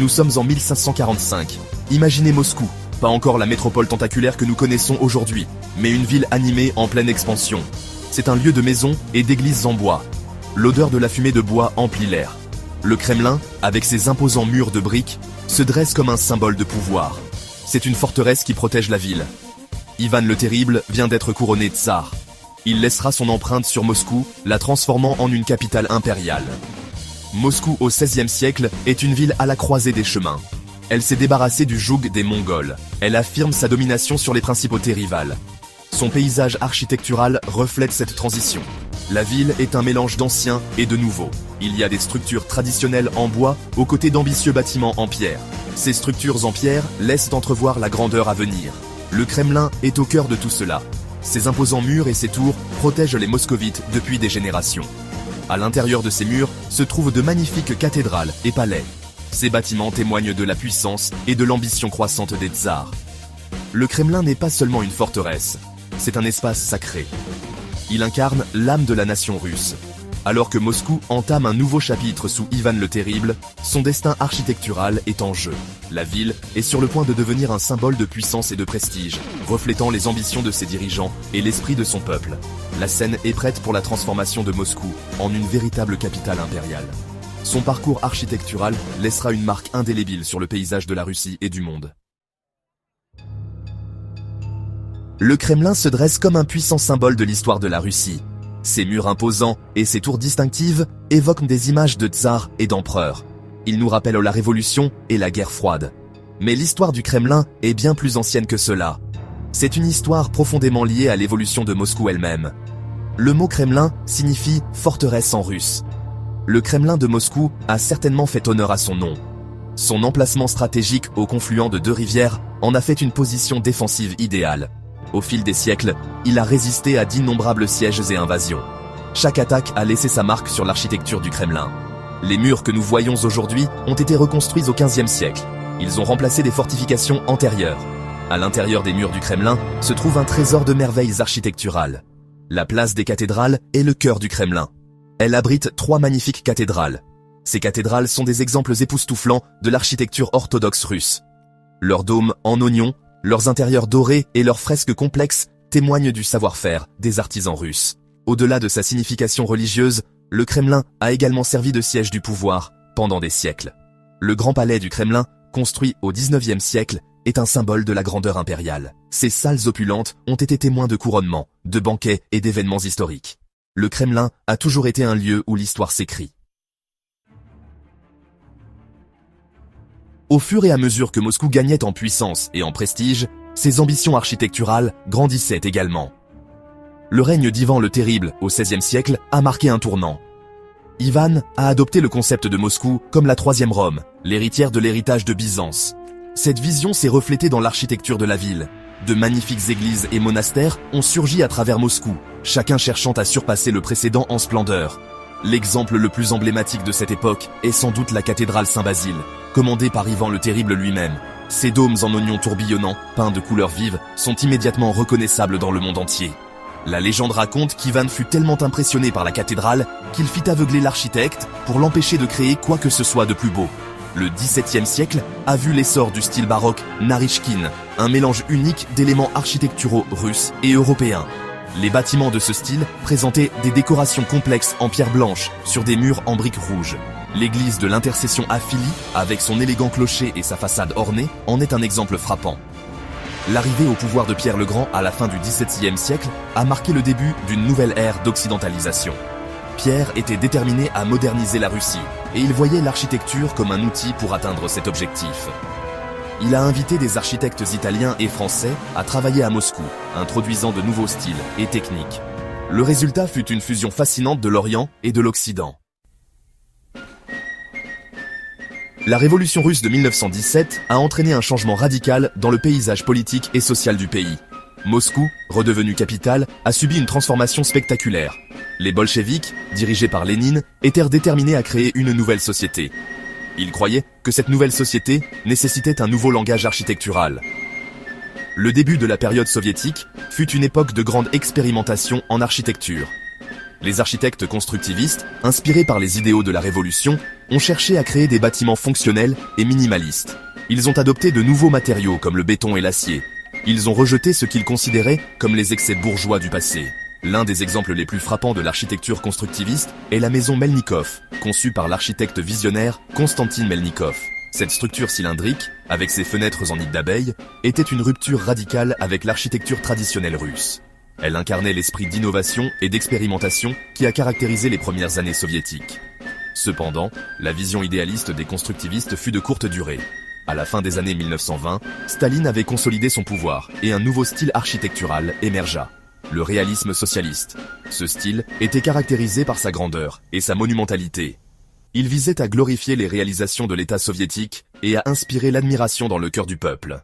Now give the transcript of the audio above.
Nous sommes en 1545. Imaginez Moscou, pas encore la métropole tentaculaire que nous connaissons aujourd'hui, mais une ville animée en pleine expansion. C'est un lieu de maisons et d'églises en bois. L'odeur de la fumée de bois emplit l'air. Le Kremlin, avec ses imposants murs de briques, se dresse comme un symbole de pouvoir. C'est une forteresse qui protège la ville. Ivan le Terrible vient d'être couronné tsar. Il laissera son empreinte sur Moscou, la transformant en une capitale impériale. Moscou au XVIe siècle est une ville à la croisée des chemins. Elle s'est débarrassée du joug des Mongols. Elle affirme sa domination sur les principautés rivales. Son paysage architectural reflète cette transition. La ville est un mélange d'ancien et de nouveau. Il y a des structures traditionnelles en bois aux côtés d'ambitieux bâtiments en pierre. Ces structures en pierre laissent entrevoir la grandeur à venir. Le Kremlin est au cœur de tout cela. Ses imposants murs et ses tours protègent les moscovites depuis des générations. À l'intérieur de ces murs se trouvent de magnifiques cathédrales et palais. Ces bâtiments témoignent de la puissance et de l'ambition croissante des tsars. Le Kremlin n'est pas seulement une forteresse, c'est un espace sacré. Il incarne l'âme de la nation russe. Alors que Moscou entame un nouveau chapitre sous Ivan le Terrible, son destin architectural est en jeu. La ville est sur le point de devenir un symbole de puissance et de prestige, reflétant les ambitions de ses dirigeants et l'esprit de son peuple. La scène est prête pour la transformation de Moscou en une véritable capitale impériale. Son parcours architectural laissera une marque indélébile sur le paysage de la Russie et du monde. Le Kremlin se dresse comme un puissant symbole de l'histoire de la Russie. Ses murs imposants et ses tours distinctives évoquent des images de tsars et d'empereurs. Ils nous rappellent la Révolution et la guerre froide. Mais l'histoire du Kremlin est bien plus ancienne que cela. C'est une histoire profondément liée à l'évolution de Moscou elle-même. Le mot Kremlin signifie forteresse en russe. Le Kremlin de Moscou a certainement fait honneur à son nom. Son emplacement stratégique au confluent de deux rivières en a fait une position défensive idéale. Au fil des siècles, il a résisté à d'innombrables sièges et invasions. Chaque attaque a laissé sa marque sur l'architecture du Kremlin. Les murs que nous voyons aujourd'hui ont été reconstruits au XVe siècle. Ils ont remplacé des fortifications antérieures. À l'intérieur des murs du Kremlin se trouve un trésor de merveilles architecturales. La place des cathédrales est le cœur du Kremlin. Elle abrite 3 magnifiques cathédrales. Ces cathédrales sont des exemples époustouflants de l'architecture orthodoxe russe. Leurs dômes en oignon, leurs intérieurs dorés et leurs fresques complexes témoignent du savoir-faire des artisans russes. Au-delà de sa signification religieuse, le Kremlin a également servi de siège du pouvoir pendant des siècles. Le grand palais du Kremlin, construit au XIXe siècle, est un symbole de la grandeur impériale. Ces salles opulentes ont été témoins de couronnements, de banquets et d'événements historiques. Le Kremlin a toujours été un lieu où l'histoire s'écrit. Au fur et à mesure que Moscou gagnait en puissance et en prestige, ses ambitions architecturales grandissaient également. Le règne d'Ivan le Terrible au XVIe siècle a marqué un tournant. Ivan a adopté le concept de Moscou comme la troisième Rome, l'héritière de l'héritage de Byzance. Cette vision s'est reflétée dans l'architecture de la ville. De magnifiques églises et monastères ont surgi à travers Moscou, chacun cherchant à surpasser le précédent en splendeur. L'exemple le plus emblématique de cette époque est sans doute la cathédrale Saint-Basile, commandée par Ivan le Terrible lui-même. Ses dômes en oignons tourbillonnants, peints de couleurs vives, sont immédiatement reconnaissables dans le monde entier. La légende raconte qu'Ivan fut tellement impressionné par la cathédrale qu'il fit aveugler l'architecte pour l'empêcher de créer quoi que ce soit de plus beau. Le XVIIe siècle a vu l'essor du style baroque Narychkine, un mélange unique d'éléments architecturaux russes et européens. Les bâtiments de ce style présentaient des décorations complexes en pierre blanche sur des murs en briques rouges. L'église de l'Intercession à Philly, avec son élégant clocher et sa façade ornée, en est un exemple frappant. L'arrivée au pouvoir de Pierre le Grand à la fin du XVIIe siècle a marqué le début d'une nouvelle ère d'occidentalisation. Pierre était déterminé à moderniser la Russie, et il voyait l'architecture comme un outil pour atteindre cet objectif. Il a invité des architectes italiens et français à travailler à Moscou, introduisant de nouveaux styles et techniques. Le résultat fut une fusion fascinante de l'Orient et de l'Occident. La révolution russe de 1917 a entraîné un changement radical dans le paysage politique et social du pays. Moscou, redevenue capitale, a subi une transformation spectaculaire. Les bolcheviks, dirigés par Lénine, étaient déterminés à créer une nouvelle société. Ils croyaient que cette nouvelle société nécessitait un nouveau langage architectural. Le début de la période soviétique fut une époque de grande expérimentation en architecture. Les architectes constructivistes, inspirés par les idéaux de la Révolution, ont cherché à créer des bâtiments fonctionnels et minimalistes. Ils ont adopté de nouveaux matériaux comme le béton et l'acier. Ils ont rejeté ce qu'ils considéraient comme les excès bourgeois du passé. L'un des exemples les plus frappants de l'architecture constructiviste est la maison Melnikov, conçue par l'architecte visionnaire Konstantin Melnikov. Cette structure cylindrique, avec ses fenêtres en nid d'abeille, était une rupture radicale avec l'architecture traditionnelle russe. Elle incarnait l'esprit d'innovation et d'expérimentation qui a caractérisé les premières années soviétiques. Cependant, la vision idéaliste des constructivistes fut de courte durée. À la fin des années 1920, Staline avait consolidé son pouvoir et un nouveau style architectural émergea. Le réalisme socialiste. Ce style était caractérisé par sa grandeur et sa monumentalité. Il visait à glorifier les réalisations de l'État soviétique et à inspirer l'admiration dans le cœur du peuple.